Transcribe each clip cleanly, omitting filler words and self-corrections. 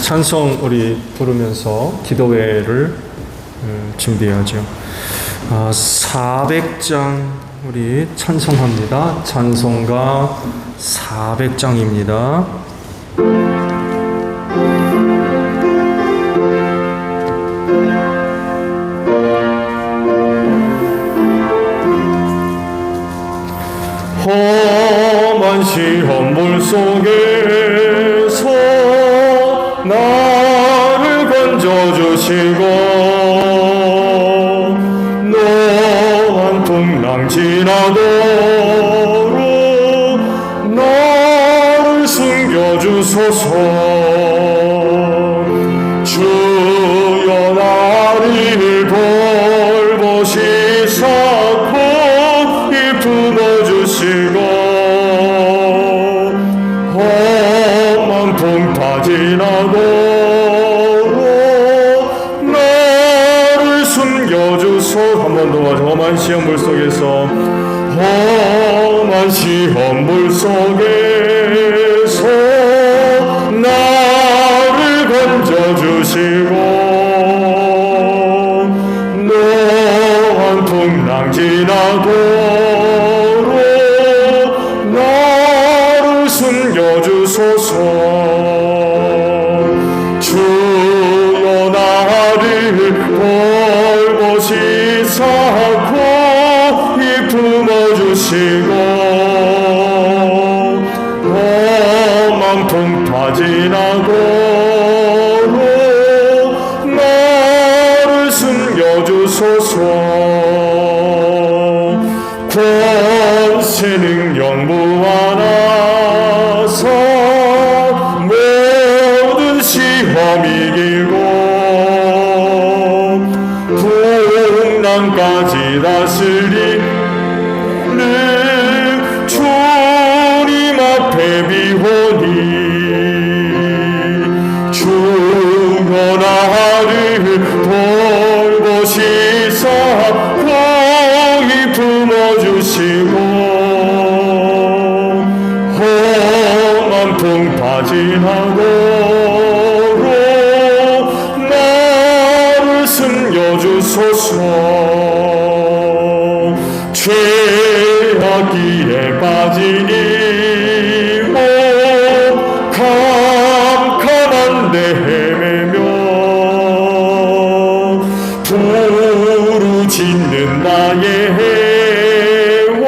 찬송 우리 부르면서 기도회를 준비하죠. 400장 우리 찬송합니다. 찬송가 400장입니다. 험한 시험 물속에서 나를 건져주시고 노한 풍랑 지나도록 나를 숨겨주소서. 주여 나를 돌보시사 이 품어주시고 험한 풍파 지나도록 나를 숨겨주소. 한 번 더 험한 시험 물속에서 험한 시험 물속에서 나를 건져주시고 노한 풍랑 지나도록 나를 숨겨주소서. 주여 나를 돌보시사 고이 품어주시고 험한 풍파 지나도록 나를 숨겨주소서. 권세 능력 무한하사 모든 시험 이기고 풍랑까지 다스리는 주님 앞에 비오니 주여 나를 돌보시사 고이 품어주시고 험한 풍파 지나도록 나를 숨겨주소서. 죄악길에 빠진 이모 캄캄한 데 헤매며 부르짖는 나의 해원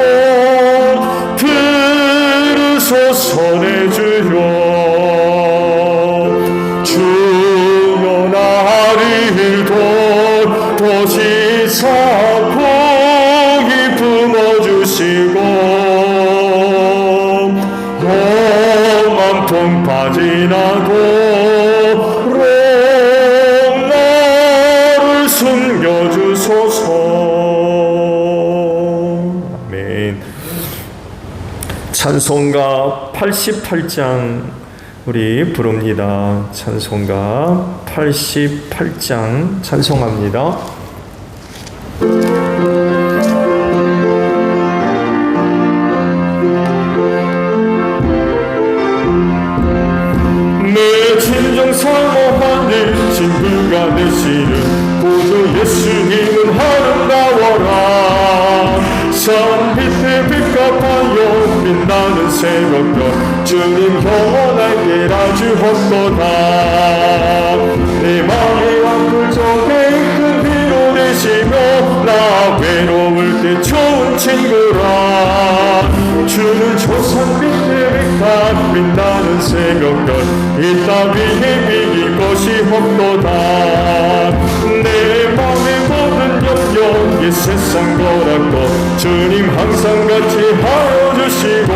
들으소서. 내 주여 주여 나를 돌보시사 고이 품어주시고 험한 풍파 지나도록 나를 숨겨주소서. 아멘. 찬송가 88장 우리 부릅니다. 찬송가 88장 찬송합니다. 내 진정 사모하는 친구가 되시는 구주 예수님은 아름다워라. 산 밑에 빛같아요 빛나는 새벽별 주님 영원하게 주옵소다. 내 맘이 아플 적에 큰 위로 되시며 나 외로울 때 좋은 친구라. 주는 조상 밑에 빛나는 새벽별 이 따위에 비길 것이 없도다. 내 맘의 모든 염려 이 세상 거라고 주님 항상 같이 하여 주시고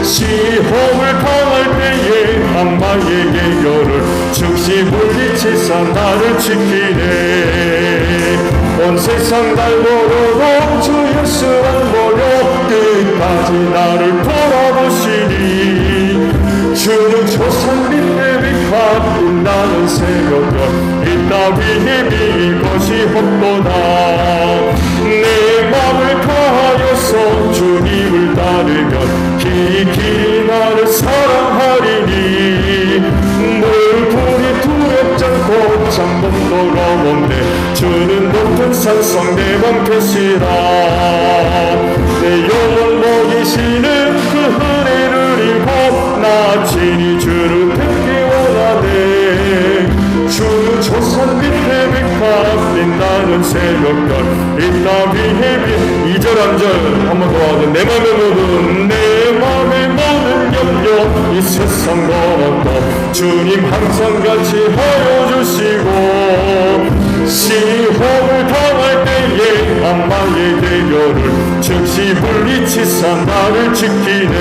시험을 당할 때에 악마의 계결을 즉시 물리치사 나를 지키네. 온 세상 날 모르고 주 예수만 보려 끝까지 나를 돌아보시니 주는 조상 밑에 빛나는 새벽별 이 따위에 비길 것이 없도다. 내 맘을 다하여서 주님을 따르면 이 길이 나를 사랑하리니 창문도 가운데 주는 높은 산성 내 방패시라. 내 영혼 먹이시는 그 은혜를 입고 나 친히 주를 뵙기 원하네. 주는 조산 밑에 백합 빛나는 새벽별 이 땅 위에 빛. 2절 3절 한번 더 하자. 내 맘에 모든 내 맘에 모든 염려 이 세상 넘었고 주님 항상 같이 하여 주시고 시험을 당할 때에 악마의 대결을 즉시 물리치사 나를 지키네.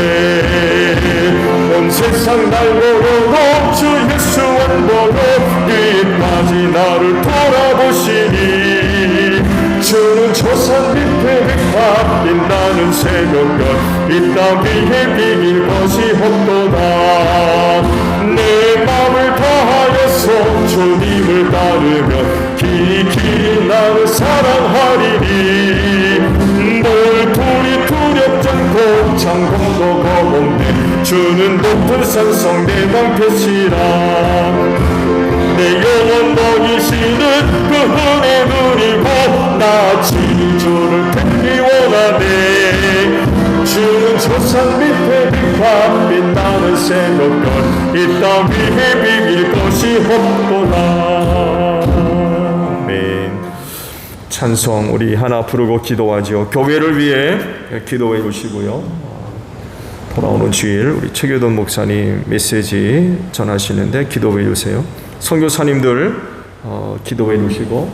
온 세상 날 모르고 주 예수 원보로 끝까지 나를 돌아보시니 주는 조산 밑에 백합 빛나는 새벽별 이 땅 위에 비길 것이 없도다. 내 맘을 다하여서 주님을 따르면 길이 나를 사랑하리니 몰돌이 두렵지 않고 창공도 거범대 주는 높은 산성 내 방패시라. 내 영혼 먹이시는 그 은혜 누리고 나 친히 주를 뵙기 원하네. 주는 조산 밑에 빛과 빛나는 새벽별 이 땅 위에 비길 것이 없도다. 아멘. 찬송 우리 하나 부르고 기도하죠. 교회를 위해 기도해 주시고요. 돌아오는 주일 우리 최교돈 목사님 메시지 전하시는데 기도해 주세요. 선교사님들 기도해 주시고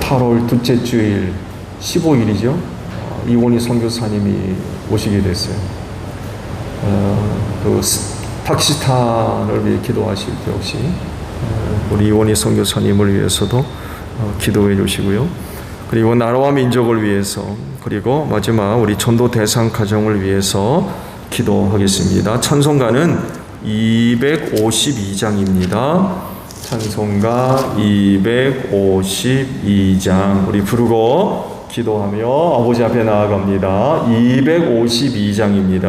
8월 둘째 주일 15일이죠. 이원희 선교사님이 오시게 됐어요. 그 파키스탄을 위해 기도하실 때 역시 우리 이원희 선교사님을 위해서도 기도해 주시고요. 그리고 나라와 민족을 위해서 그리고 마지막 우리 전도 대상 가정을 위해서 기도하겠습니다. 찬송가는 252장입니다. 찬송가 252장 우리 부르고 기도하며 아버지 앞에 나아갑니다. 252장입니다.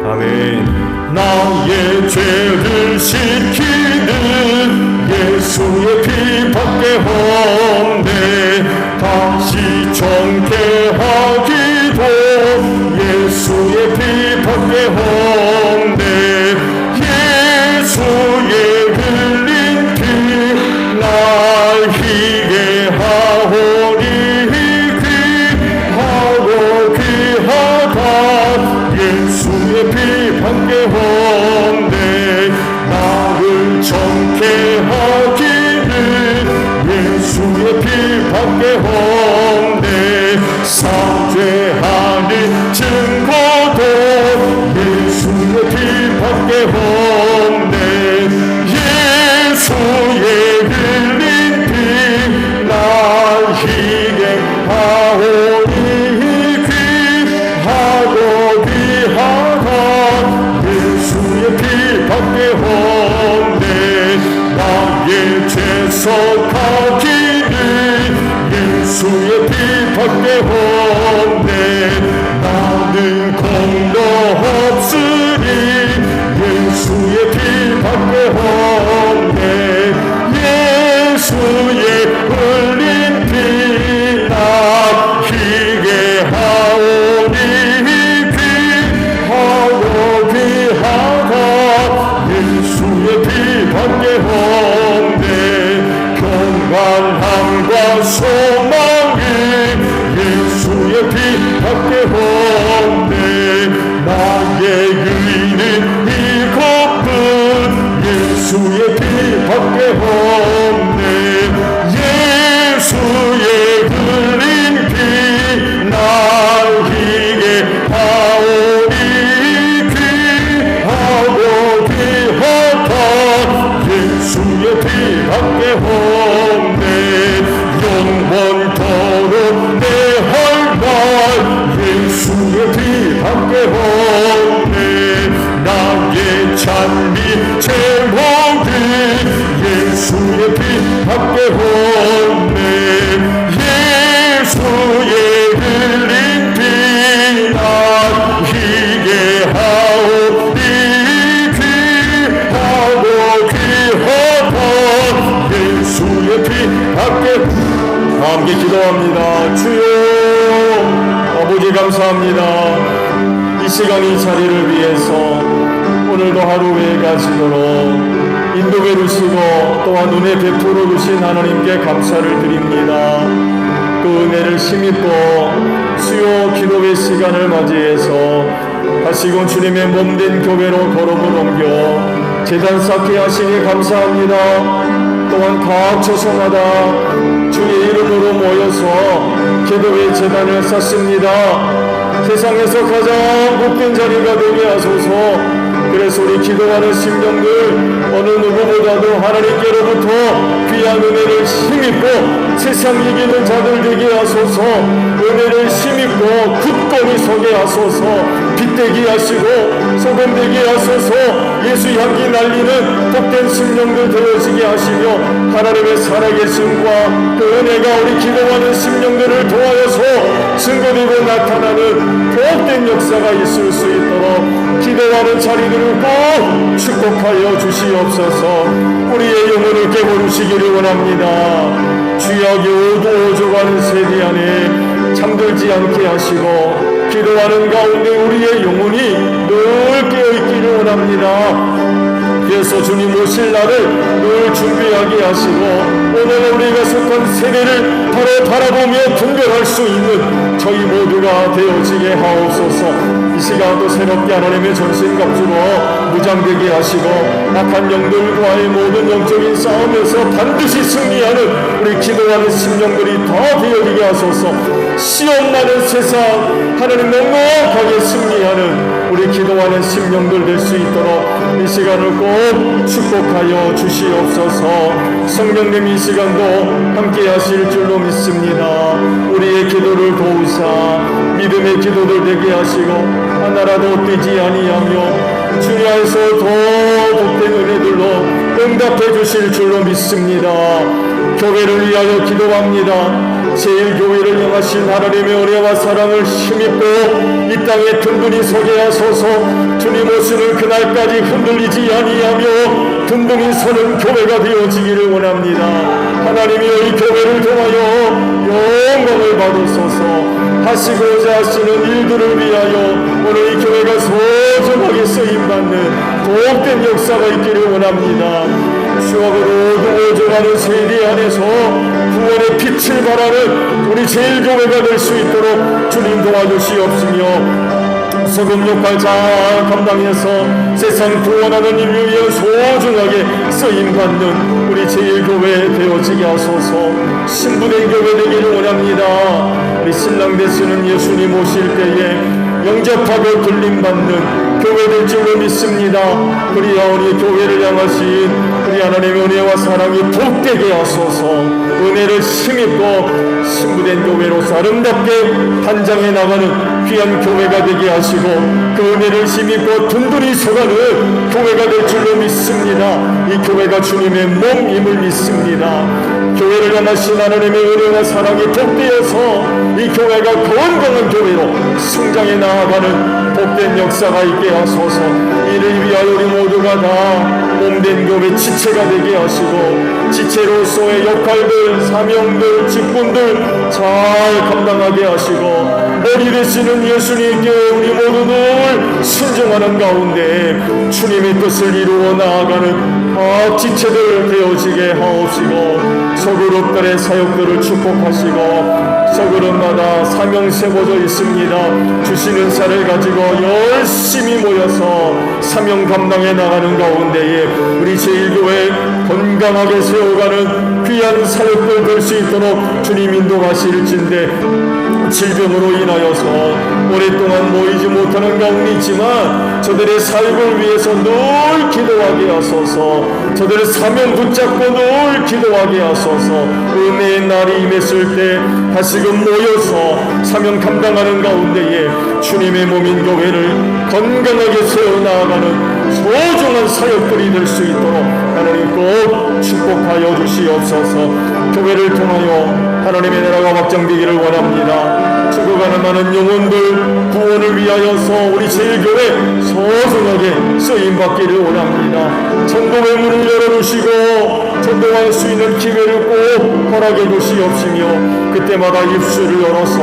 아멘. 나의 죄를 씻기는 예수의 피밖에 없네. 다시 정케하기도 예수의 피밖에 없네. 예수의 흘린 피 날 희게 하오니 귀하고 귀하다. 예수의 피밖에 없네. 나를 정케하기는 예수의 피밖에 없네. 상죄하는 증거도 예수의 피밖에 없네. 예수의 흘린 피 날 희게 하오니 귀하고 귀하다. 예수의 피밖에 없네. 나의 죄속하기는 예수의 피밖에 없네. 나는 공로 없으니 예수의 피밖에 없네. 예수의 흘린 피 나 희게 하오니 귀하고 귀하다. 예수의 피밖에 없네. 평안함과 소망이 예수의 피밖에 없네. 나의 의는 이것뿐 예수의 피밖에 없네. 예수의 흘린 피 날 희게 하오니 귀하고 귀하다. 예수의 피밖에 없네. 영원토록 내 할 말 예수의 피밖에 없네. 나의 찬미 제목이 예수의 피밖에 없네. 예수의 흘린 피 높이 받게 함께 기도합니다. 주여 아버지 감사합니다. 이 시간 이 자리를 위해서 오늘도 하루에 가시도록 인도해 주시고 또한 눈에 베풀어 주신 하나님께 감사를 드립니다. 그 은혜를 힘입고 수요 기도의 시간을 맞이해서 다시금 주님의 몸된 교회로 걸음을 옮겨 제단 쌓게 하시니 감사합니다. 또한 각 초성마다 주의 이름으로 모여서 기도의 제단을 쌓습니다. 세상에서 가장 복된 자리가 되게 하소서. 그래서 우리 기도하는 심령들 어느 누구보다도 하나님께로부터 귀한 은혜를 힘입고 세상 이기는 자들 되게 하소서. 은혜를 힘입고 굳건히 서게 하소서. 빛되게 하시고 소금되게 하소서. 예수 향기 날리는 복된 심령들 되어지게 하시며 하나님의 살아계심과 그 은혜가 우리 기도하는 심령들을 도하여서 증거되고 나타나는 복된 역사가 있을 수 있도록 기도하는 자리들을 꼭 축복하여 주시옵소서. 우리의 영혼을 깨부르시기를 원합니다. 주여 오조가는 세대 안에 잠들지 않게 하시고 기도하는 가운데 우리의 영혼이 늘 깨어있기를 원합니다. 그래서 주님 오실 날을 늘 준비하게 하시고 오늘 우리가 속한 세대를 바로 바라보며 분별할 수 있는 저희 모두가 되어지게 하옵소서. 이 시간도 새롭게 하나님의 전신갑주로 무장되게 하시고 악한 영들과의 모든 영적인 싸움에서 반드시 승리하는 우리 기도하는 심령들이 다 되어지게 하소서. 시험 많은 세상 하나님 넉넉하게 승리하는 우리 기도하는 심령들 될 수 있도록 이 시간을 꼭 축복하여 주시옵소서. 성령님 이 시간도 함께 하실 줄로 믿습니다. 우리의 기도를 도우사 믿음의 기도들 되게 하시고 하나라도 뛰지 아니하며 주님 안에서 더 복된 은혜들로 응답해 주실 줄로 믿습니다. 교회를 위하여 기도합니다. 제1교회를 향하신 하나님의 은혜와 사랑을 힘입고 이 땅에 든든히 서게 하소서. 주님 오시는 그날까지 흔들리지 아니하며 든든히 서는 교회가 되어지기를 원합니다. 하나님이 이 교회를 통하여 영광을 받으소서. 하시고자 하시는 일들을 위하여 오늘 이 교회가 소중하게 쓰임받는 복된 역사가 있기를 원합니다. 추억으로 오종하는 세대 안에서 구원의 빛을 발하는 우리 제1교회가 될 수 있도록 주님 도와주시옵시며 소금 역할 잘 감당해서 세상 구원하는 인류 위해 소중하게 쓰임받는 우리 제1교회 되어지게 하소서. 신부된 교회 되기를 원합니다. 우리 신랑 되시는 예수님 오실 때에 영접하고 들림받는 교회 될 줄로 믿습니다. 그리하오니 교회를 향하신 우리 하나님의 은혜와 사랑이 복되게 하소서. 은혜를 힘입고 신부된 교회로서 아름답게 단장해 나가는 귀한 교회가 되게 하시고 그 은혜를 힘입고 든든히 서가는 교회가 될 줄로 믿습니다. 이 교회가 주님의 몸임을 믿습니다. 교회를 향하신 하나님의 은혜와 사랑이 복되어서 이 교회가 건강한 교회로 성장해 나아가는 복된 역사가 있게 하소서. 이를 위하여 우리 모두가 다 몸된 교회 지체가 되게 하시고 지체로서의 역할들, 사명들, 직분들 잘 감당하게 하시고 머리 되시는 예수님께 우리 모두 늘 순종하는 가운데 주님의 뜻을 이루어 나아가는 각 지체들 되어지게 하옵시고 소그룹들의 사역들을 축복하시고 소그룹마다 사명 세워져 있습니다. 주시는 사를 가지고 열심히 모여서 사명 감당해 나가는 가운데에 우리 제1교회 건강하게 세워가는 귀한 사역들 될 수 있도록 주님 인도하실진데 질병으로 인하여서 오랫동안 모이지 못하는 가운데 있지만 저들의 사역을 위해서 늘 기도하게 하소서. 저들의 사명 붙잡고 늘 기도하게 하소서. 은혜의 날이 임했을 때 다시금 모여서 사명 감당하는 가운데에 주님의 몸인 교회를 건강하게 세워나가는 소중한 사역들이 될 수 있도록 하나님 꼭 축복하여 주시옵소서. 교회를 통하여 하나님의 나라가 확장되기를 원합니다. 죽어가는 많은 영혼들 구원을 위하여서 우리 제일교회 소중하게 쓰임받기를 원합니다. 전도의 문을 열어주시고 전도할 수 있는 기회를 꼭 허락해 주시옵시며 그때마다 입술을 열어서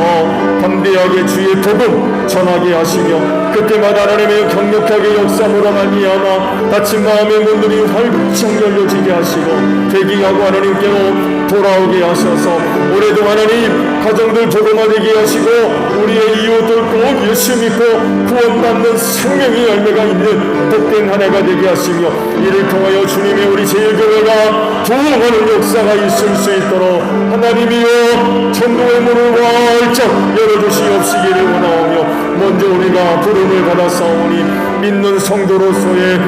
담대하게 주의 복음 전하게 하시며 그때마다 하나님의 강력하게 역사로 말미암아 닫힌 마음의 문들이 활짝 열려지게 하시고 대기하고 하나님께로 돌아오게 하셔서 올해도 하나님 가정들 복음화되게 하시고 우리의 이웃들 꼭 예수 믿고 구원받는 생명의 열매가 있는 복된 한 해가 되게 하시며 이를 통하여 주님의 우리 제일교회가 부흥하는 역사가 있을 수 있도록 하나님이여 전도의 문을 활짝 열어주시옵시기를 원하오며 먼저 우리가 부름을 받아사오니 믿는 성도로서의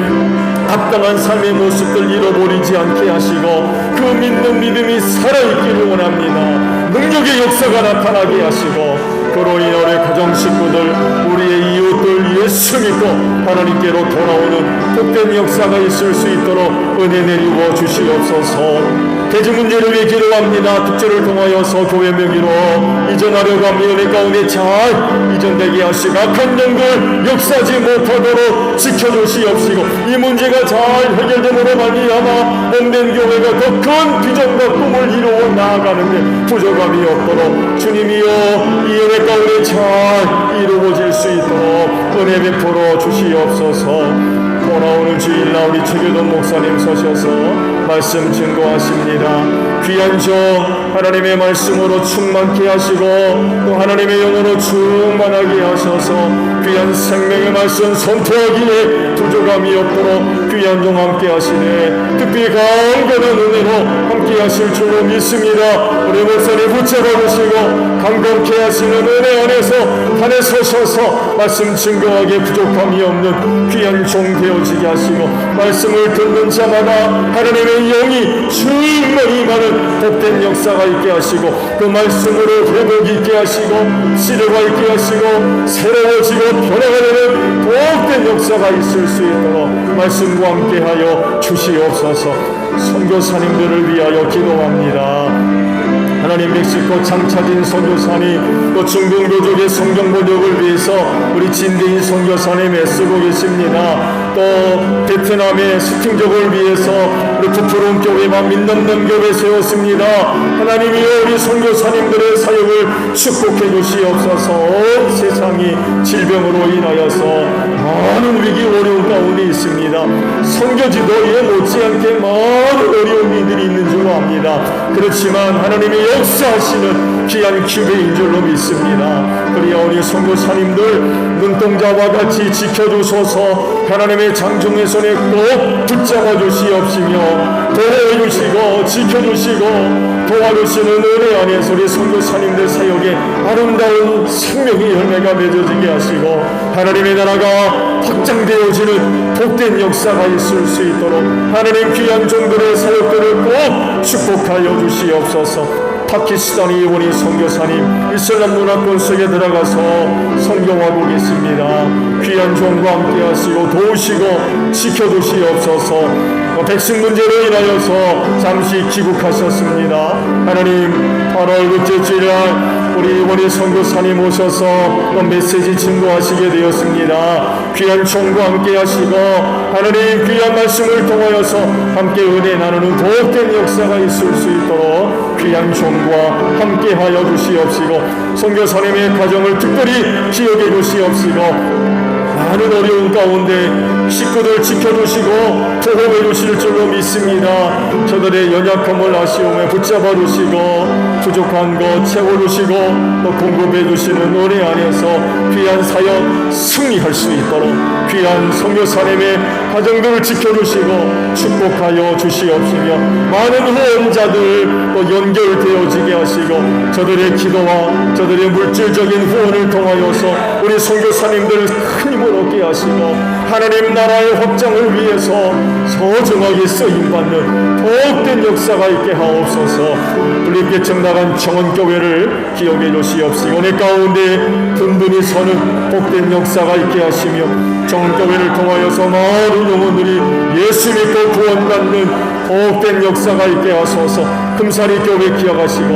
합당한 삶의 모습들 잃어버리지 않게 하시고 그 믿는 믿음이 살아있기를 원합니다. 능력의 역사가 나타나게 하시고 그로 인해 우리 가정 식구들 우리의 이웃들 예수 믿고 하나님께로 돌아오는 복된 역사가 있을 수 있도록 은혜 내리고 주시옵소서. 대지 문제를 위해 기도합니다. 특제를 통하여서 교회 명의로 이전하려고 하며 은혜 가운데 잘 이전되게 하시고 악한 영들 역사하지 못하도록 지켜주시옵시고 이 문제가 잘 해결됨으로 말미암아 몸된 교회가 더 큰 비전과 꿈을 이루어 나아가는데 부족함이 없도록 주님이여 이 은혜 가운데 잘 이루어질 수 있도록 은혜 베풀어 주시옵소서. 돌아오는 주일날 우리 최교동 목사님 서셔서 말씀 증거하십니다. 귀한 종 하나님의 말씀으로 충만케 하시고 또 하나님의 영으로 충만하게 하셔서 귀한 생명의 말씀 선포하기에 부족함이 없도록 귀한 종 함께 하시네 특별히 강건한 은혜로 함께 하실 줄로 믿습니다. 우리 목사님 붙잡아 주시고 강건케 하시는 은혜 안에서 단에 서셔서 말씀 증거하기에 부족함이 없는 귀한 종 되어지게 하시고 말씀을 듣는 자마다 하나님의 영이 충만히 임하는 복된 역사가 있게 하시고 그 말씀으로 회복 있게 하시고 치료가 있게 하시고 새로워지고 변화가 되는 복된 역사가 있을 수 있도록 말씀과 함께하여 주시옵소서. 선교사님들을 위하여 기도합니다. 하나님 멕시코 장차진 선교사님 또 중동교족의 성경 번역을 위해서 우리 진대인 선교사님 애쓰고 계십니다. 또 베트남의 스팅족을 위해서 우리 부푸른 교회만 믿는 교회 세웠습니다. 하나님이여 우리 선교사님들의 사역을 축복해 주시옵소서. 온 세상이 질병으로 인하여서 많은 위기 어려움 가운데 있습니다. 선교지도에 못지않게 많은 어려움들이 있는 줄 압니다. 그렇지만 하나님의 역사하시는 귀한 기회인 줄로 믿습니다. 그리하 우리 선교사님들 눈동자와 같이 지켜주소서. 하나님의 장중의 손에 꼭 붙잡아 주시옵시며 도와주시고 지켜주시고 도와주시는 은혜 안에서 우리 선교사님들 사역에 아름다운 생명의 열매가 맺어지게 하시고 하나님의 나라가 확장되어지는 복된 역사가 있을 수 있도록 하나님 귀한 종들의 사역들을 꼭 축복하여 주시옵소서. 파키스탄의 이원희 선교사님 이슬람 문화권 속에 들어가서 선교하고 계십니다. 귀한 종과 함께 하시고 도우시고 지켜주시옵소서. 백신 문제로 인하여서 잠시 귀국하셨습니다. 하나님 8월 둘째 주일날 우리 이원희 선교사님 오셔서 메시지 증거하시게 되었습니다. 귀한 종과 함께 하시고 하나님 귀한 말씀을 통하여서 함께 은혜 나누는 복된 역사가 있을 수 있도록 귀한 종과 함께 하여 주시옵시고 선교사님의 가정을 특별히 기억해 주시옵시고 많은 어려운 가운데 식구들 지켜주시고 보호해 주실 줄로 믿습니다. 저들의 연약함을 아시오며 붙잡아 주시고 부족한 것 채워주시고 또 공급해 주시는 은혜 안에서 귀한 사역 승리할 수 있도록 귀한 선교사님의 가정들을 지켜주시고 축복하여 주시옵시며 많은 후원자들 또 연결되어지게 하시고 저들의 기도와 저들의 물질적인 후원을 통하여서 우리 선교사님들 큰 힘을 얻게 하시고 하나님 나라의 확장을 위해서 소중하게 쓰임받는 복된 역사가 있게 하옵소서. 분립계층 나간 정원교회를 기억해 주시옵시고 오늘 가운데 든든히 서는 복된 역사가 있게 하시며 정원교회를 통하여서 많은 영혼들이 예수 믿고 구원받는 복된 역사가 있게 하소서. 금사리 교회 기억하시고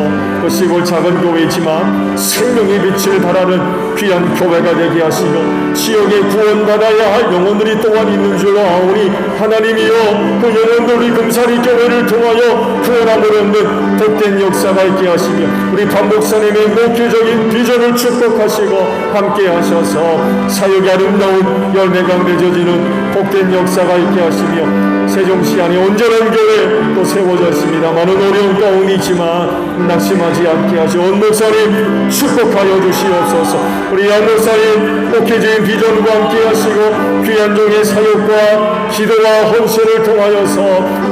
그 시골 작은 교회이지만 생명의 빛을 발하는 귀한 교회가 되게 하시고 지역에 구원받아야 할 영혼들이 또한 있는 줄로 아오니 하나님이여 그 영혼들이 금사리 교회를 통하여 구원함을 얻는 복된 역사가 있게 하시며 우리 박 목사님의 목회적인 비전을 축복하시고 함께 하셔서 사역의 아름다운 열매가 맺어지는 복된 역사가 있게 하시며 세종시 안에 온전한 교회 또 세워졌습니다. 많은 어려운 가운데이지만 낙심하지 않게 하시오. 온 목사님 축복하여 주시옵소서. 우리 양 목사님 목회적인 비전과 함께 하시고 귀한 종의 사역과 기도와 헌신을 통하여서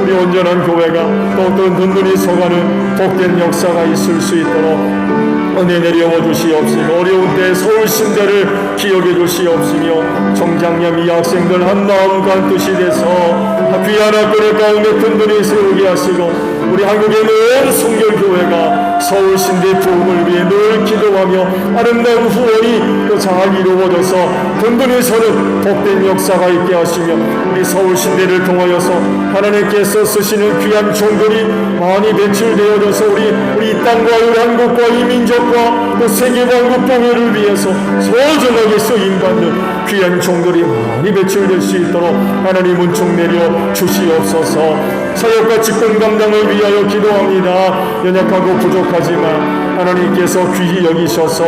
우리 온전한 교회가 또 어떤 든든히 서가는 복된 역사가 있을 수 있도록 은혜 내려워 주시옵시고 어려운 때 서울 신대를 기억해 주시옵시며 정장염 이 학생들 한 마음과 한 뜻이 돼서 귀한 학교의 가운데 든든히 세우게 하시고 우리 한국의 모든 성결교회가 서울 신대 부흥을 위해 늘 기도하며 아름다운 후원이 또 잘 이루어져서 든든히 서는 복된 역사가 있게 하시며 우리 서울 신대를 통하여서 하나님께서 쓰시는 귀한 종들이 많이 배출되어져서 우리 이 땅과 우리 한국과 이 민족과 또 세계만국 교회를 위해서 소중하게 쓰임받는 귀한 종들이 많이 배출될 수 있도록 하나님 은총 내려 주시옵소서. 사역과 직분 감당을 위하여 기도합니다. 연약하고 부족하지만 하나님께서 귀히 여기셔서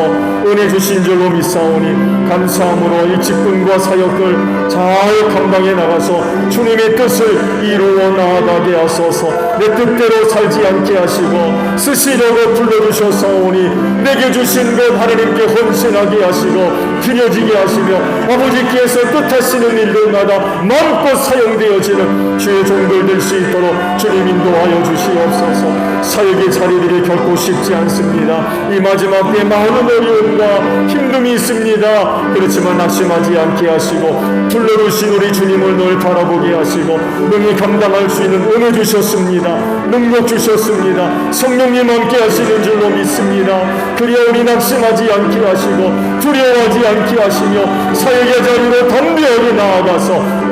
은혜 주신 줄로 믿사오니 감사함으로 이 직분과 사역을 잘 감당해 나가서 주님의 뜻을 이루어 나아가게 하소서. 내 뜻대로 살지 않게 하시고 쓰시려고 불러주셨사오니 내게 주신 것 하나님께 헌신하게 하시고 드려지게 하시며 아버지께서 뜻하시는 일들마다 마음껏 사용되어지는 주의 종들 될 수 있도록 주님 인도하여 주시옵소서. 사역의 자리들이 결코 쉽지 않습니다. 이 마지막 때 많은 어려움과 힘듦이 있습니다. 그렇지만 낙심하지 않게 하시고 불러주신 우리 주님을 늘 바라보게 하시고 능히 감당할 수 있는 은혜 주셨습니다. 능력 주셨습니다. 성령님 함께 하시는 줄로 믿습니다. 그리하 우리 낙심하지 않게 하시고 두려워하지 않게 하시며 사역의 자리로 담대하게 나아가서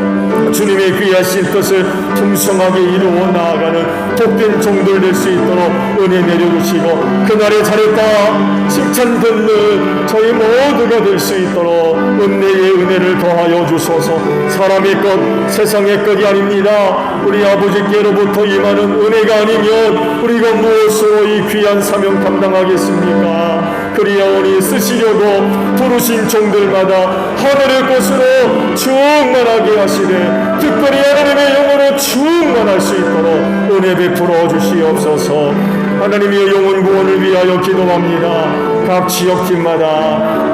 주님의 귀하신 뜻을 풍성하게 이루어 나아가는 복된 종들 될 수 있도록 은혜 내려주시고 그날에 잘했다 칭찬 듣는 저희 모두가 될 수 있도록 은혜의 은혜를 더하여 주소서. 사람의 것 세상의 것이 아닙니다. 우리 아버지께로부터 임하는 은혜가 아니면 우리가 무엇으로 이 귀한 사명 감당하겠습니까? 그리하오니 쓰시려고 부르신 종들마다 하늘의 것으로 충만하게 하시되 특별히 하나님의 영으로 충만할 수 있도록 은혜 베풀어 주시옵소서. 하나님의 영혼 구원을 위하여 기도합니다. 각 지역팀마다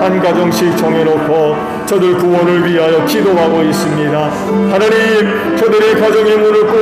한 가정씩 정해놓고 저들 구원을 위하여 기도하고 있습니다. 하나님 저들의 가정의 문을 꼭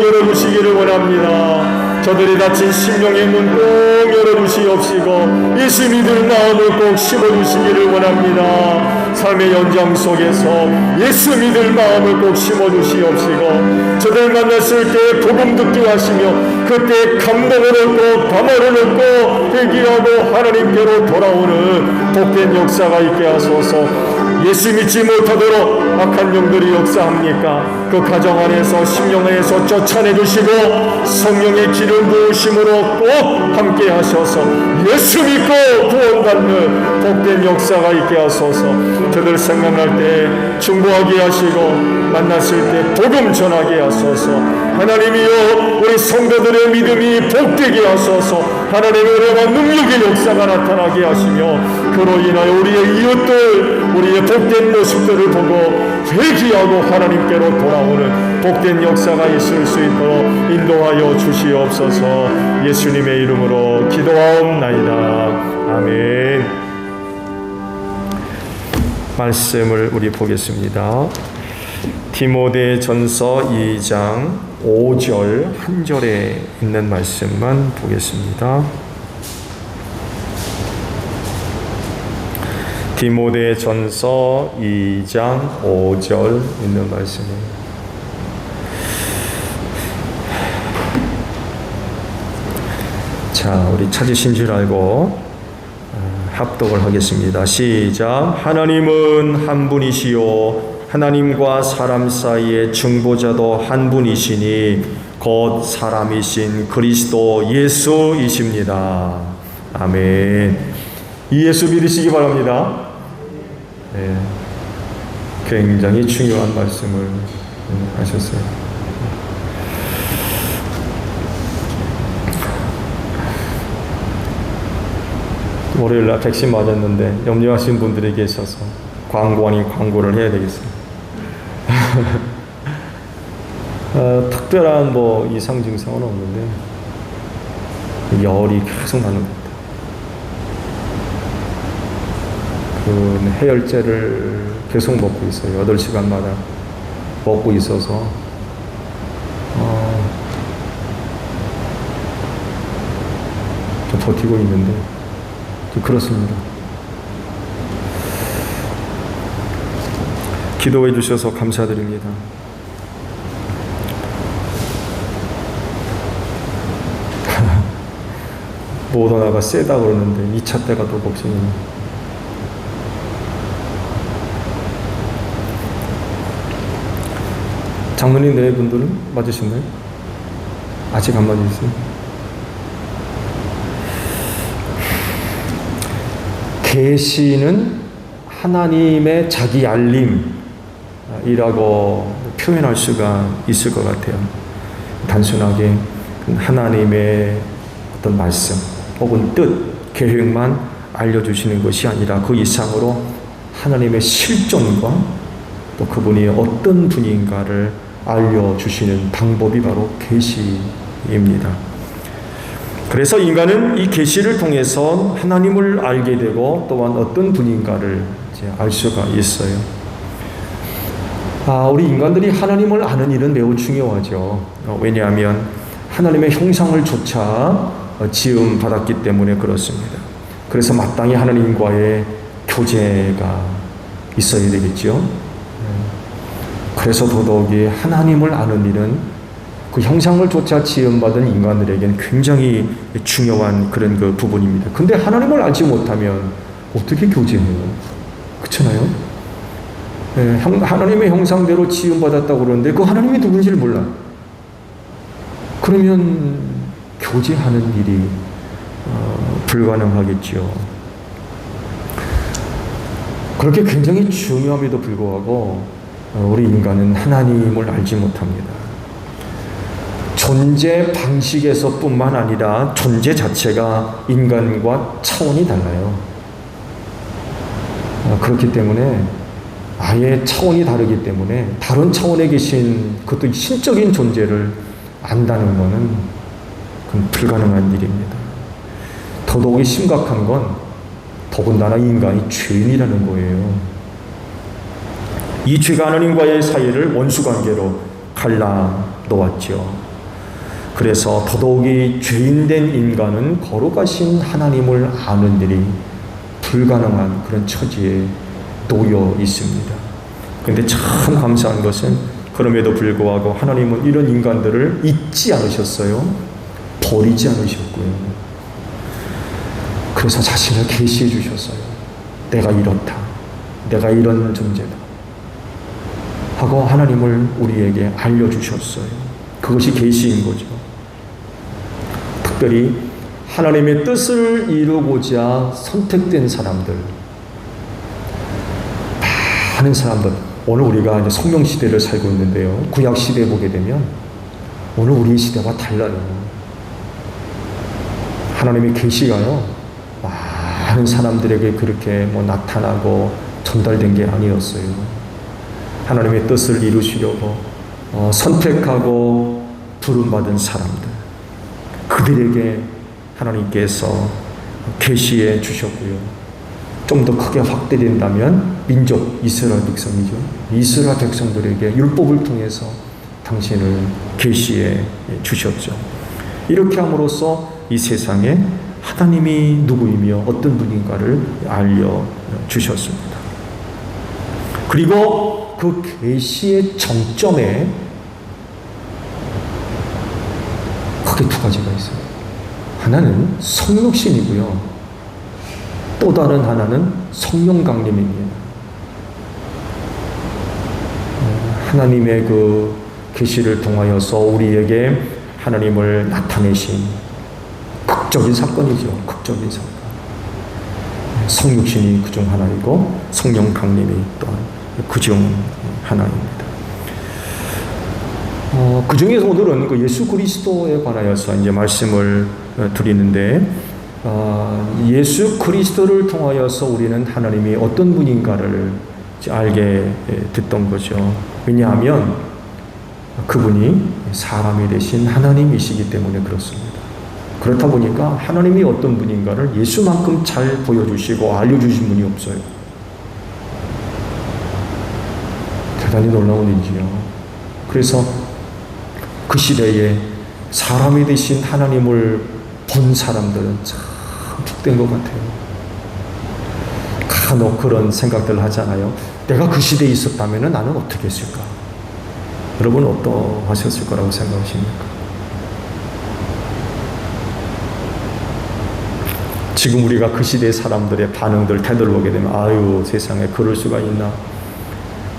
열어주시기를 원합니다. 저들이 닫힌 심령의 문 꼭 열어주시옵시고 예수 믿을 마음을 꼭 심어주시기를 원합니다. 삶의 연장 속에서 예수 믿을 마음을 꼭 심어주시옵시고 저들 만났을 때 복음 듣게 하시며 그때 감동을 얻고 담화를 얻고 회개하고 하나님께로 돌아오는 복된 역사가 있게 하소서. 예수 믿지 못하도록 악한 영들이 역사합니까? 그 가정 안에서 심령 안에서 쫓아내주시고 성령의 기름 부으심으로 꼭 함께 하셔서 예수 믿고 구원받는 복된 역사가 있게 하소서. 저들 생각날 때 중보하게 하시고 만났을 때 복음 전하게 하소서. 하나님이여 우리 성도들의 믿음이 복되게 하소서. 하나님의 은혜와 능력의 역사가 나타나게 하시며 그로 인하여 우리의 이웃들 우리의 복된 모습들을 보고 회개하고 하나님께로 돌아오는 복된 역사가 있을 수 있도록 인도하여 주시옵소서. 예수님의 이름으로 기도하옵나이다. 아멘. 말씀을 우리 보겠습니다. 디모데전서 2장 5절 한 절에 있는 말씀만 보겠습니다. 디모데전서 2장 5절 있는 말씀입니다. 자, 우리 찾으신 줄 알고 합독을 하겠습니다. 시작. 하나님은 한 분이시요 하나님과 사람 사이의 중보자도 한 분이시니 곧 사람이신 그리스도 예수이십니다. 아멘. 이 예수 믿으시기 바랍니다. 네, 굉장히 중요한 말씀을 하셨어요. 월요일날 백신 맞았는데 염려하신 분들이 계셔서 광고 아닌 광고를 해야 되겠어요. 특별한 이상 증상은 없는데 열이 계속 나는 것 같아요. 그 해열제를 계속 먹고 있어요. 8시간마다 먹고 있어서 좀 버티고 있는데 좀 그렇습니다. 기도해 주셔서 감사드립니다. 모더나가 세다 그러는데 2차 때가 또 걱정이네. 장로님 네 분들은 맞으셨나요? 아직 안 맞으셨어요? 계시는 하나님의 자기 알림이라고 표현할 수가 있을 것 같아요. 단순하게 하나님의 어떤 말씀 혹은 뜻, 계획만 알려주시는 것이 아니라 그 이상으로 하나님의 실존과 또 그분이 어떤 분인가를 알려주시는 방법이 바로 계시입니다. 그래서 인간은 이 계시를 통해서 하나님을 알게 되고 또한 어떤 분인가를 이제 알 수가 있어요. 우리 인간들이 하나님을 아는 일은 매우 중요하죠. 왜냐하면 하나님의 형상을 조차 지음 받았기 때문에 그렇습니다. 그래서 마땅히 하나님과의 교제가 있어야 되겠죠. 그래서 더더욱이 하나님을 아는 일은 그 형상을 조차 지음받은 인간들에게는 굉장히 중요한 그런 그 부분입니다. 근데 하나님을 알지 못하면 어떻게 교제해요? 그렇잖아요? 하나님의 형상대로 지음받았다고 그러는데 그 하나님이 누군지를 몰라. 그러면 교제하는 일이 불가능하겠죠. 그렇게 굉장히 중요함에도 불구하고 우리 인간은 하나님을 알지 못합니다. 존재 방식에서 뿐만 아니라 존재 자체가 인간과 차원이 달라요. 그렇기 때문에 아예 차원이 다르기 때문에 다른 차원에 계신 그것도 신적인 존재를 안다는 것은 그건 불가능한 일입니다. 더더욱이 심각한 건 더군다나 인간이 죄인이라는 거예요. 이 죄가 하나님과의 사이를 원수관계로 갈라 놓았죠. 그래서 더더욱이 죄인된 인간은 거룩하신 하나님을 아는 일이 불가능한 그런 처지에 놓여 있습니다. 그런데 참 감사한 것은 그럼에도 불구하고 하나님은 이런 인간들을 잊지 않으셨어요. 버리지 않으셨고요. 그래서 자신을 계시해 주셨어요. 내가 이렇다. 내가 이런 존재다. 하고 하나님을 우리에게 알려주셨어요. 그것이 계시인 거죠. 특별히 하나님의 뜻을 이루고자 선택된 사람들, 많은 사람들, 오늘 우리가 이제 성령 시대를 살고 있는데요. 구약 시대에 보게 되면 오늘 우리 시대와 달라요. 하나님의 계시가요, 많은 사람들에게 그렇게 나타나고 전달된 게 아니었어요. 하나님의 뜻을 이루시려고 선택하고 부름받은 사람들, 그들에게 하나님께서 계시해 주셨고요. 좀 더 크게 확대된다면 민족 이스라엘 백성이죠. 이스라엘 백성들에게 율법을 통해서 당신을 계시해 주셨죠. 이렇게 함으로써 이 세상에 하나님이 누구이며 어떤 분인가를 알려주셨습니다. 그리고 그 계시의 정점에 크게 두 가지가 있어요. 하나는 성육신이고요. 또 다른 하나는 성령 강림입니다. 하나님의 그 계시를 통하여서 우리에게 하나님을 나타내신 극적인 사건이죠. 극적인 사건. 성육신이 그중 하나이고 성령 강림이 또한 그중 하나입니다. 그 중에서 오늘은 그 예수 그리스도에 관하여서 이제 말씀을 드리는데, 예수 그리스도를 통하여서 우리는 하나님이 어떤 분인가를 알게 됐던 거죠. 왜냐하면 그분이 사람이 되신 하나님이시기 때문에 그렇습니다. 그렇다 보니까 하나님이 어떤 분인가를 예수만큼 잘 보여주시고 알려주신 분이 없어요. 대단히 놀라운 일이지요. 그래서 그 시대에 사람이 되신 하나님을 본 사람들은 참 복된 것 같아요. 간혹 그런 생각들 하잖아요. 내가 그 시대에 있었다면 나는 어떻게 했을까? 여러분 어떠하셨을 거라고 생각하십니까? 지금 우리가 그 시대의 사람들의 반응들, 태도를 보게 되면 아유 세상에 그럴 수가 있나?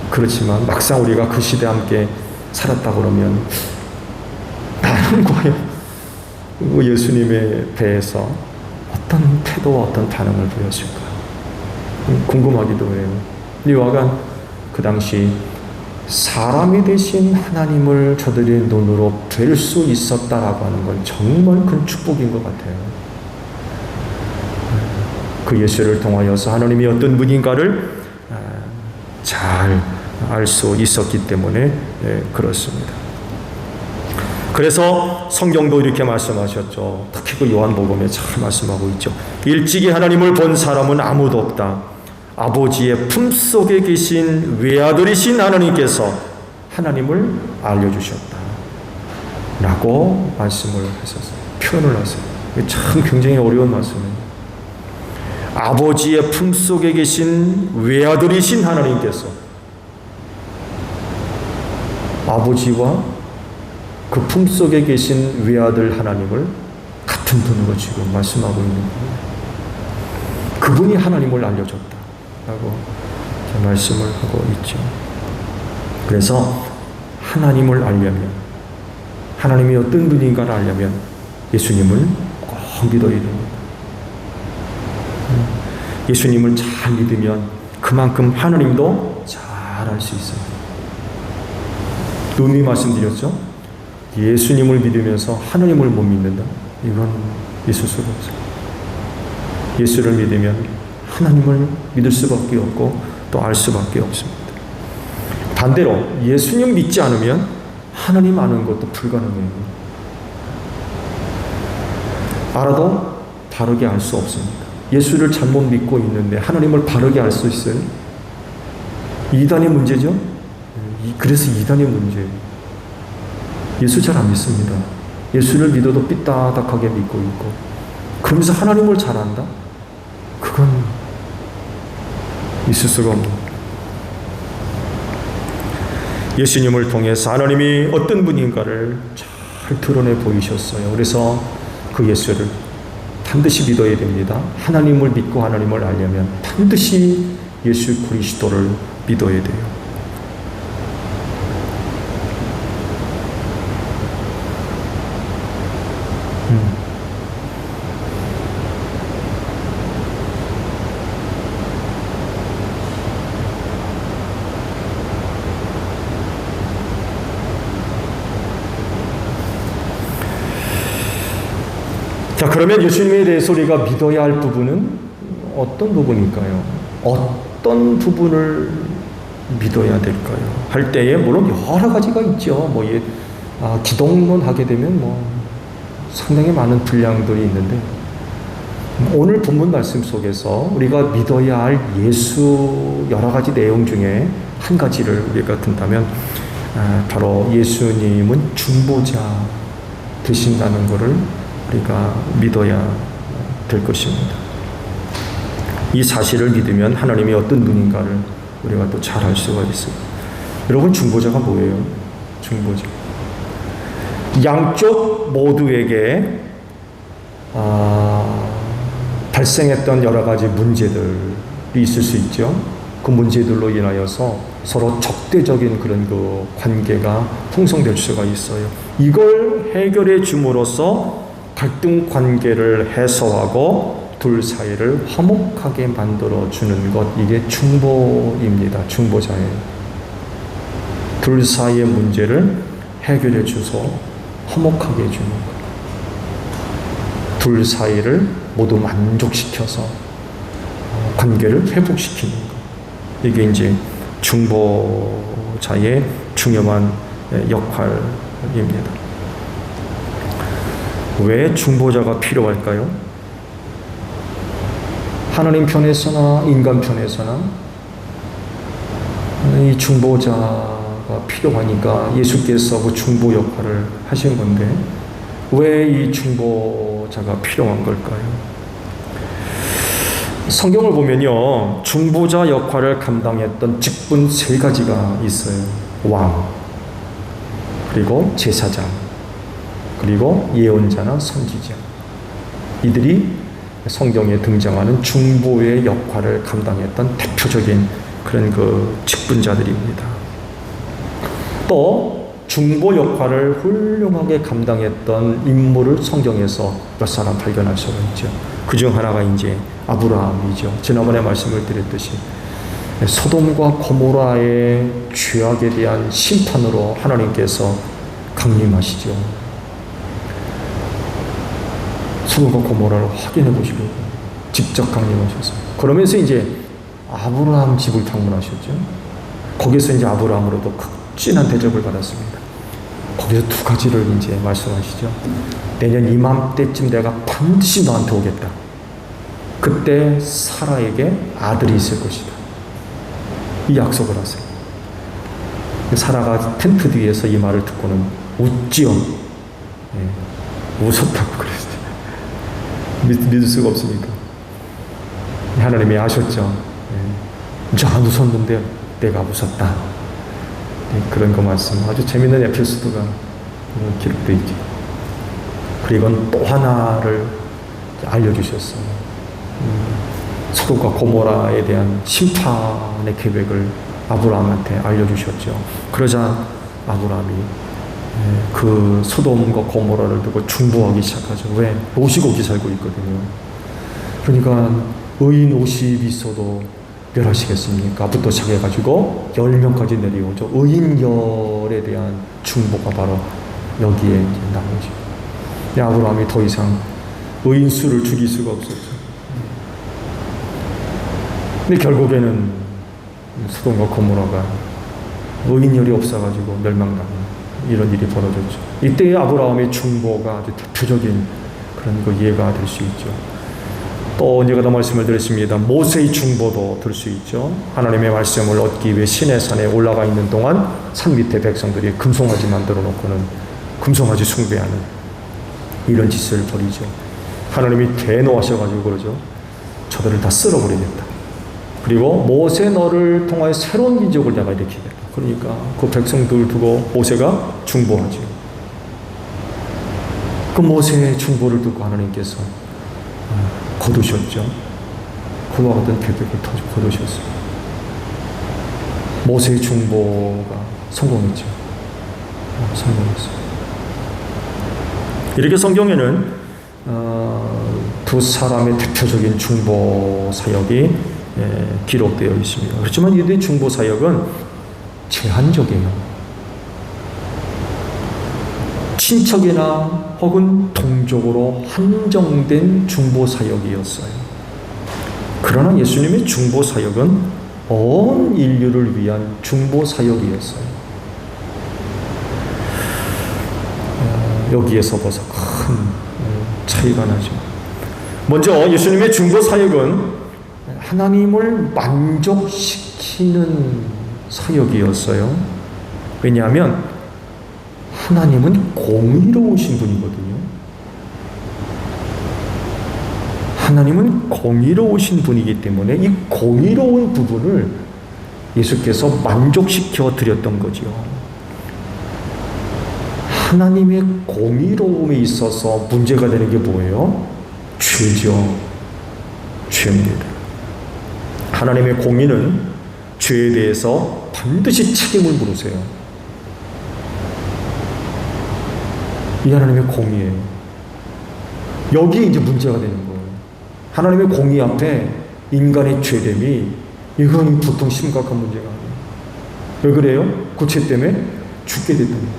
그렇지만 막상 우리가 그 시대에 함께 살았다 그러면 나는 과연 예수님의 배에서 어떤 태도와 어떤 반응을 보였을까? 궁금하기도 해요. 여하간 그 당시 사람이 되신 하나님을 저들의 눈으로 뵐 수 있었다라고 하는 건 정말 큰 축복인 것 같아요. 그 예수를 통하여서 하나님이 어떤 분인가를 잘 알 수 있었기 때문에 그렇습니다. 그래서 성경도 이렇게 말씀하셨죠. 특히 그 요한복음에 잘 말씀하고 있죠. 일찍이 하나님을 본 사람은 아무도 없다. 아버지의 품속에 계신 외아들이신 하나님께서 하나님을 알려주셨다 라고 말씀을 하셨어요. 표현을 하세요. 참 굉장히 어려운 말씀이에요. 아버지의 품속에 계신 외아들이신 하나님께서 아버지와 그 품속에 계신 외아들 하나님을 같은 분으로 지금 말씀하고 있는 거예요. 그분이 하나님을 알려줬다 라고 말씀을 하고 있죠. 그래서 하나님을 알려면, 하나님이 어떤 분인가를 알려면 예수님을 꼭 믿어야 됩니다. 예수님을 잘 믿으면 그만큼 하나님도 잘 알 수 있어요. 누누이 말씀드렸죠? 예수님을 믿으면서 하나님을 못 믿는다? 이건 있을 수가 없어요. 예수를 믿으면 하나님을 믿을 수밖에 없고 또 알 수밖에 없습니다. 반대로 예수님 믿지 않으면 하나님 아는 것도 불가능해요. 알아도 바르게 알 수 없습니다. 예수를 잘못 믿고 있는데 하나님을 바르게 알 수 있어요? 이단의 문제죠? 그래서 이단의 문제예요. 예수 잘 안 믿습니다. 예수를 믿어도 삐딱하게 믿고 있고 그러면서 하나님을 잘 안다? 그건 있을 수가 없는 거예요. 예수님을 통해서 하나님이 어떤 분인가를 잘 드러내 보이셨어요. 그래서 그 예수를 반드시 믿어야 됩니다. 하나님을 믿고 하나님을 알려면 반드시 예수 그리스도를 믿어야 돼요. 자, 그러면 예수님에 대해서 우리가 믿어야 할 부분은 어떤 부분일까요? 어떤 부분을 믿어야 될까요? 할 때에 물론 여러 가지가 있죠. 기독론 하게 되면 상당히 많은 분량들이 있는데 오늘 본문 말씀 속에서 우리가 믿어야 할 예수 여러 가지 내용 중에 한 가지를 우리가 든다면 바로 예수님은 중보자 되신다는 것을 우리가 믿어야 될 것입니다. 이 사실을 믿으면 하나님이 어떤 분인가를 우리가 또 잘 알 수가 있어요. 여러분, 중보자가 뭐예요? 중보자. 양쪽 모두에게 발생했던 여러 가지 문제들이 있을 수 있죠. 그 그 문제들로 인하여서 서로 적대적인 그런 그 관계가 형성될 수가 있어요. 이걸 해결해 줌으로써 갈등 관계를 해소하고 둘 사이를 화목하게 만들어 주는 것, 이게 중보입니다. 중보자예요. 둘 사이의 문제를 해결해 주소 화목하게 해주는 것. 둘 사이를 모두 만족시켜서 관계를 회복시키는 것. 이게 이제 중보자의 중요한 역할입니다. 왜 중보자가 필요할까요? 하나님 편에서나 인간 편에서나 이 중보자가 필요하니까 예수께서 그 중보 역할을 하신 건데, 왜 이 중보자가 필요한 걸까요? 성경을 보면요, 중보자 역할을 감당했던 직분 3가지가 있어요. 왕, 그리고 제사장, 그리고 예언자나 선지자. 이들이 성경에 등장하는 중보의 역할을 감당했던 대표적인 그런 그 직분자들입니다. 또 중보 역할을 훌륭하게 감당했던 인물을 성경에서 몇 사람 발견할 수가 있죠. 그중 하나가 이제 아브라함이죠. 지난번에 말씀을 드렸듯이 소돔과 고모라의 죄악에 대한 심판으로 하나님께서 강림하시죠. 소돔과 고모라를 확인해 보시고 직접 강림하셨어요. 그러면서 이제 아브라함 집을 방문하셨죠. 거기서 이제 아브라함으로도 극진한 대접을 받았습니다. 거기서 2가지를 이제 말씀하시죠. 내년 이맘때쯤 내가 반드시 너한테 오겠다. 그때 사라에게 아들이 있을 것이다. 이 약속을 하세요. 사라가 텐트 뒤에서 이 말을 듣고는 웃지요. 웃었다고 그랬어요. 믿을 수가 없으니까. 하나님이 아셨죠. 이제 안 웃었는데 내가 웃었다. 그런 거 말씀. 아주 재밌는 에피소드가 기록되어 있죠. 그리고 또 하나를 알려주셨어요. 소돔과 고모라에 대한 심판의 계획을 아브라함한테 알려주셨죠. 그러자 아브라함이 그 소돔과 고모라를 두고 중보하기 시작하죠. 왜? 롯이 거기 살고 있거든요. 그러니까 의인 50 있어도 멸하시겠습니까? 부터 시작해가지고 10명까지 내려오죠. 의인열에 대한 중보가 바로 여기에 나오죠. 아브라함이 더 이상 의인 수를 죽일 수가 없었죠. 근데 결국에는 소돔과 고모라가 의인열이 없어가지고 멸망당하는 이런 일이 벌어졌죠. 이때 아브라함의 중보가 아주 대표적인 그런 거 이해가 될 수 있죠. 또 언제가도 말씀을 드렸습니다. 모세의 중보도 들 수 있죠. 하나님의 말씀을 얻기 위해 시내 산에 올라가 있는 동안 산 밑에 백성들이 금송아지 만들어 놓고는 금송아지 숭배하는 이런 짓을 벌이죠. 하나님이 대노하셔가지고 그러죠. 저들을 다 쓸어버리겠다. 그리고 모세 너를 통하여 새로운 민족을 내가 일으키겠다. 그러니까 그 백성들 두고 모세가 중보하죠. 그 모세의 중보를 두고 하나님께서 거두셨죠. 그와 같은 계획을 거두셨어요. 모세의 중보가 성공했죠. 성공했어요. 이렇게 성경에는 2 사람의 대표적인 중보 사역이 기록되어 있습니다. 그렇지만 이들의 중보 사역은 제한적이에요. 친척이나 혹은 동족으로 한정된 중보 사역이었어요. 그러나 예수님의 중보 사역은 온 인류를 위한 중보 사역이었어요. 여기에서 벌써 큰 차이가 나죠. 먼저 예수님의 중보 사역은 하나님을 만족시키는 사역이었어요. 왜냐하면 하나님은 공의로우신 분이거든요. 하나님은 공의로우신 분이기 때문에 이 공의로운 부분을 예수께서 만족시켜 드렸던 거죠. 하나님의 공의로움에 있어서 문제가 되는 게 뭐예요? 죄죠. 죄입니다. 하나님의 공의는 죄에 대해서 반드시 책임을 물으세요. 이 하나님의 공의예요. 여기에 이제 문제가 되는 거예요. 하나님의 공의 앞에 인간의 죄됨이 이건 보통 심각한 문제가 아니에요. 왜 그래요? 그 죄 때문에 죽게 됐답니다.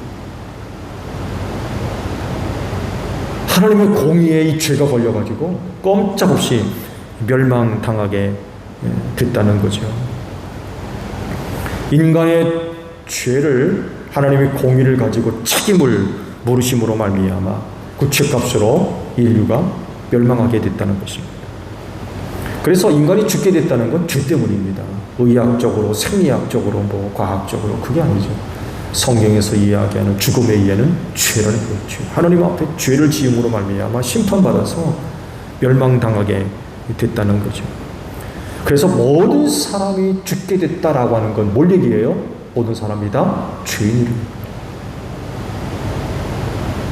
하나님의 공의에 이 죄가 걸려가지고 꼼짝없이 멸망당하게 됐다는 거죠. 인간의 죄를 하나님의 공의를 가지고 책임을 물으심으로 말미암아 그 죄값으로 인류가 멸망하게 됐다는 것입니다. 그래서 인간이 죽게 됐다는 건 죄 때문입니다. 의학적으로, 생리학적으로, 과학적으로 그게 아니죠. 성경에서 이야기하는 죽음의 이해는 죄라는 거죠. 하나님 앞에 죄를 지음으로 말미암아 심판받아서 멸망당하게 됐다는 거죠. 그래서 모든 사람이 죽게 됐다라고 하는 건 뭘 얘기해요? 모든 사람이 다 죄인입니다.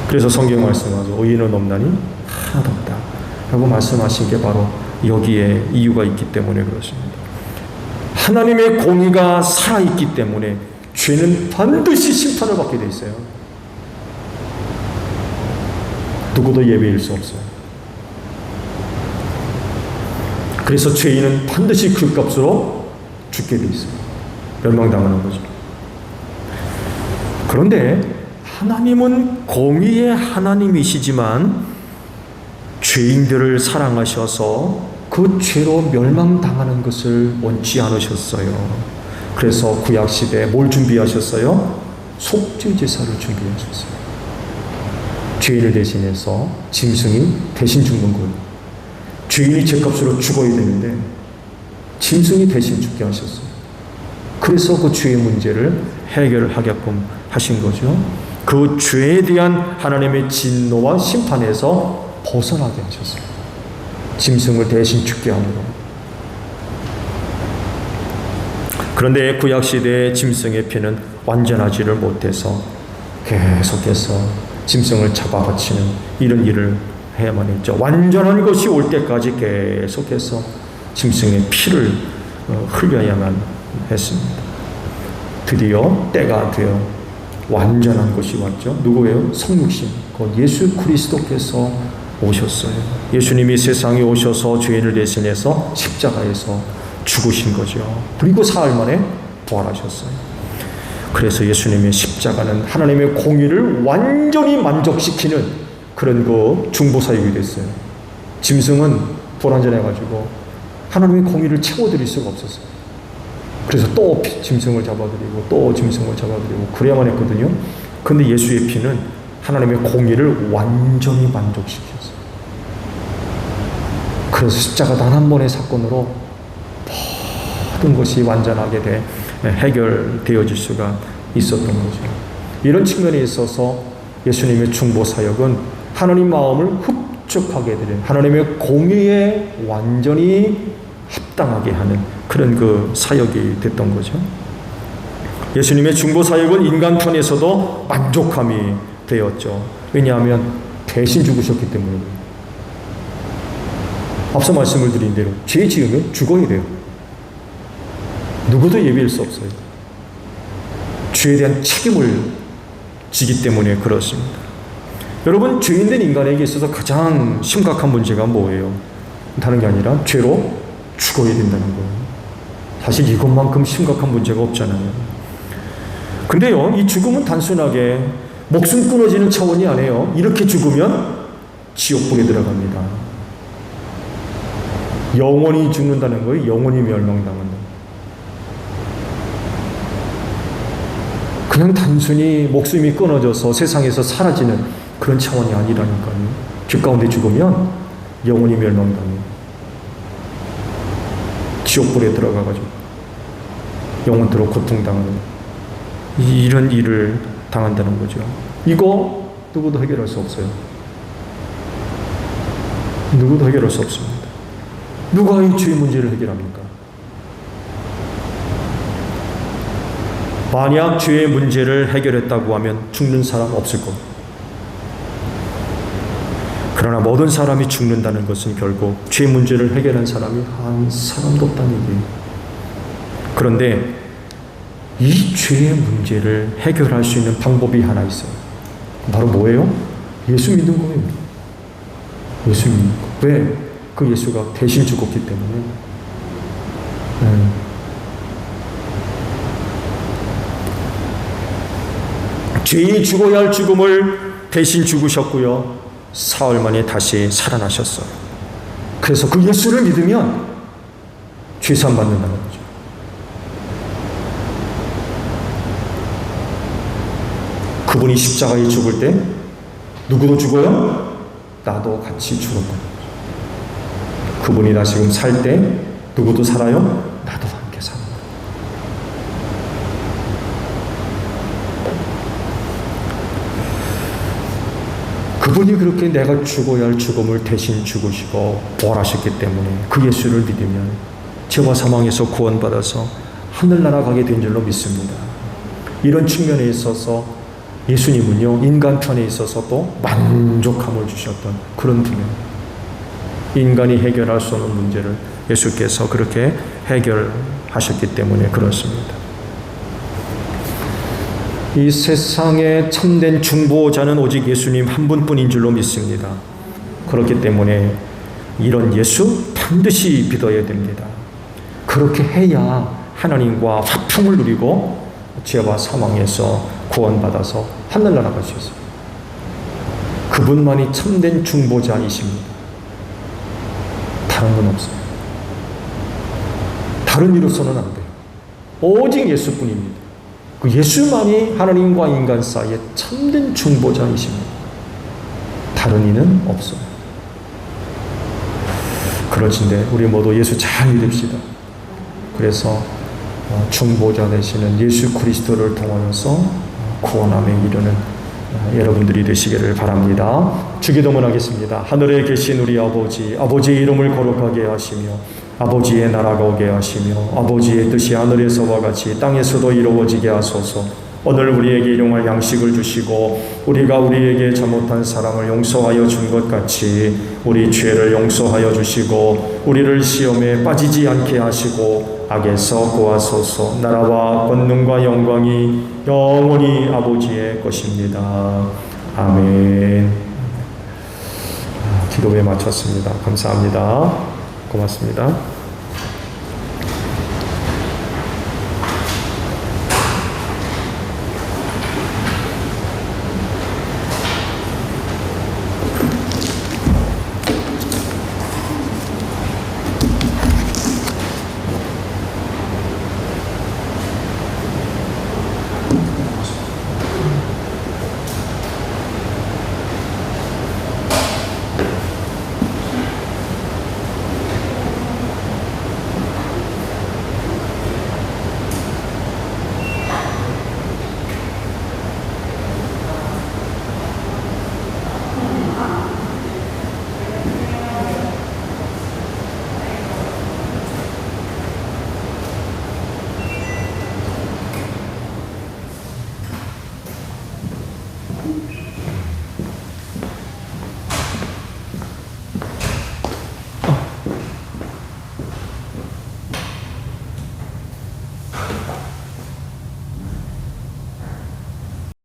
그래서 성경 말씀하죠. 의인은 없나니 하나도 없다 라고 말씀하신 게 바로 여기에 이유가 있기 때문에 그렇습니다. 하나님의 공의가 살아있기 때문에 죄는 반드시 심판을 받게 돼 있어요. 누구도 예외일 수 없어요. 그래서 죄인은 반드시 그 값으로 죽게 돼 있어요. 멸망당하는 거죠. 그런데 하나님은 공의의 하나님이시지만 죄인들을 사랑하셔서 그 죄로 멸망당하는 것을 원치 않으셨어요. 그래서 구약시대에 뭘 준비하셨어요? 속죄제사를 준비하셨어요. 죄인을 대신해서 짐승이 대신 죽는 거예요. 죄인이 죄값으로 죽어야 되는데 짐승이 대신 죽게 하셨어요. 그래서 그 죄의 문제를 해결하게끔 하신 거죠. 그 죄에 대한 하나님의 진노와 심판에서 벗어나게 하셨어요. 짐승을 대신 죽게 함으로. 그런데 구약시대의 짐승의 피는 완전하지를 못해서 계속해서 짐승을 잡아 바치는 이런 일을 해야만 했죠. 완전한 것이 올 때까지 계속해서 짐승의 피를 흘려야만 했습니다. 드디어 때가 되어 완전한 것이 왔죠. 누구예요? 성육신, 곧 예수 그리스도께서 오셨어요. 예수님이 세상에 오셔서 죄인을 대신해서 십자가에서 죽으신 거죠. 그리고 사흘 만에 부활하셨어요. 그래서 예수님의 십자가는 하나님의 공의를 완전히 만족시키는 그런 그 중보사역이 됐어요. 짐승은 불완전해가지고 하나님의 공의를 채워드릴 수가 없었어요. 그래서 또 짐승을 잡아드리고 또 짐승을 잡아드리고 그래야만 했거든요. 근데 예수의 피는 하나님의 공의를 완전히 만족시켰어요. 그래서 십자가 단 한 번의 사건으로 모든 것이 완전하게 해결되어질 수가 있었던 거죠. 이런 측면에 있어서 예수님의 중보사역은 하나님 마음을 흡족하게 드리는 하나님의 공의에 완전히 합당하게 하는 그런 그 사역이 됐던 거죠. 예수님의 중보사역은 인간 편에서도 만족함이 되었죠. 왜냐하면 대신 죽으셨기 때문에. 앞서 말씀을 드린 대로 죄 지으면 죽어야 돼요. 누구도 예비할 수 없어요. 죄에 대한 책임을 지기 때문에 그렇습니다. 여러분, 죄인된 인간에게 있어서 가장 심각한 문제가 뭐예요? 다른 게 아니라 죄로 죽어야 된다는 거예요. 사실 이것만큼 심각한 문제가 없잖아요. 근데요, 이 죽음은 단순하게 목숨 끊어지는 차원이 아니에요. 이렇게 죽으면 지옥불에 들어갑니다. 영원히 죽는다는 거예요. 영원히 멸망당한다. 그냥 단순히 목숨이 끊어져서 세상에서 사라지는 그런 차원이 아니라니까요. 죄 가운데 죽으면 영원히 멸망당해요. 지옥불에 들어가가지고 영원토록 고통당하는 이런 일을 당한다는 거죠. 이거 누구도 해결할 수 없어요. 누구도 해결할 수 없습니다. 누가 이 죄의 문제를 해결합니까? 만약 죄의 문제를 해결했다고 하면 죽는 사람 없을 겁니다. 그러나 모든 사람이 죽는다는 것은 결국 죄 문제를 해결한 사람이 한 사람도 없다는 얘기예요. 그런데 이 죄의 문제를 해결할 수 있는 방법이 하나 있어요. 바로 뭐예요? 예수 믿는 거예요. 예수 믿는 거. 왜? 그 예수가 대신 죽었기 때문에. 죄인이 죽어야 할 죽음을 대신 죽으셨고요. 사흘 만에 다시 살아나셨어요. 그래서 그 예수를 믿으면 죄산 받는다는 거죠. 그분이 십자가에 죽을 때 누구도 죽어요? 나도 같이 죽었다. 그분이 다시금 살 때 누구도 살아요? 나도 함께 사는 거예요. 그분이 그렇게 내가 죽어야 할 죽음을 대신 죽으시고 부활하셨기 때문에 그 예수를 믿으면 죄와 사망에서 구원받아서 하늘나라 가게 된 줄로 믿습니다. 이런 측면에 있어서 예수님은요, 인간 편에 있어서도 만족함을 주셨던 그런 분입니다. 인간이 해결할 수 없는 문제를 예수께서 그렇게 해결하셨기 때문에 그렇습니다. 이 세상의 참된 중보자는 오직 예수님 한 분뿐인 줄로 믿습니다. 그렇기 때문에 이런 예수 반드시 믿어야 됩니다. 그렇게 해야 하나님과 화평을 누리고 죄와 사망에서 구원받아서 하늘나라 갈 수 있어요. 그분만이 참된 중보자이십니다. 다른 건 없어요. 다른 이로서는 안 돼요. 오직 예수뿐입니다. 그 예수만이 하나님과 인간 사이에 참된 중보자이십니다. 다른 이는 없어요. 그렇진데 우리 모두 예수 잘 믿읍시다. 그래서 중보자 되시는 예수 그리스도를 통하여서 구원함에 이르는 여러분들이 되시기를 바랍니다. 주기도문 하겠습니다. 하늘에 계신 우리 아버지, 아버지의 이름을 거룩하게 하시며 아버지의 나라가 오게 하시며 아버지의 뜻이 하늘에서와 같이 땅에서도 이루어지게 하소서. 오늘 우리에게 일용할 양식을 주시고 우리가 우리에게 잘못한 사람을 용서하여 준 것 같이 우리 죄를 용서하여 주시고 우리를 시험에 빠지지 않게 하시고 악에서 구하소서. 나라와 권능과 영광이 영원히 아버지의 것입니다. 아멘. 기도에 마쳤습니다. 감사합니다. 고맙습니다.